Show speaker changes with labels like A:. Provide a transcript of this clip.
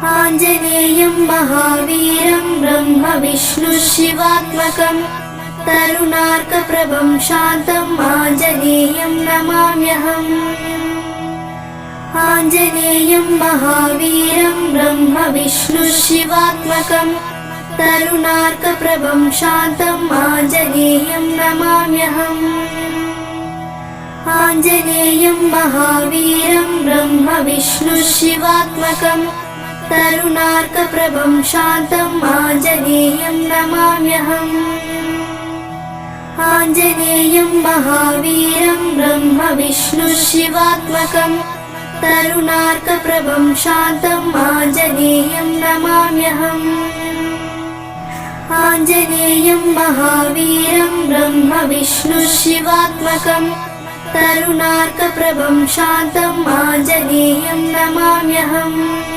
A: आञ्जनेयं महावीरं ब्रह्मविष्णुशिवात्मकं तरुणार्कप्रभं शान्तम् आञ्जनेयं नमाम्यहम्। आञ्जनेयं महावीरं ब्रह्मविष्णुशिवात्मकं तरुणार्कप्रभं शान्तम् आञ्जनेयं नमाम्यहम्। आञ्जनेयं महावीरं ब्रह्मविष्णुशिवात्मकं तरुणार्कप्रभं शान्तम् आञ्जनेयं नमाम्यहम्। आञ्जनेयं महावीरं ब्रह्मविष्णुशिवात्मकं तरुणार्कप्रभं शान्तम् आञ्जनेयं नमाम्यहम्। आञ्जनेयं महावीरं ब्रह्मविष्णुशिवात्मकं तरुणार्कप्रभं शान्तम् आञ्जनेयं नमाम्यहम्।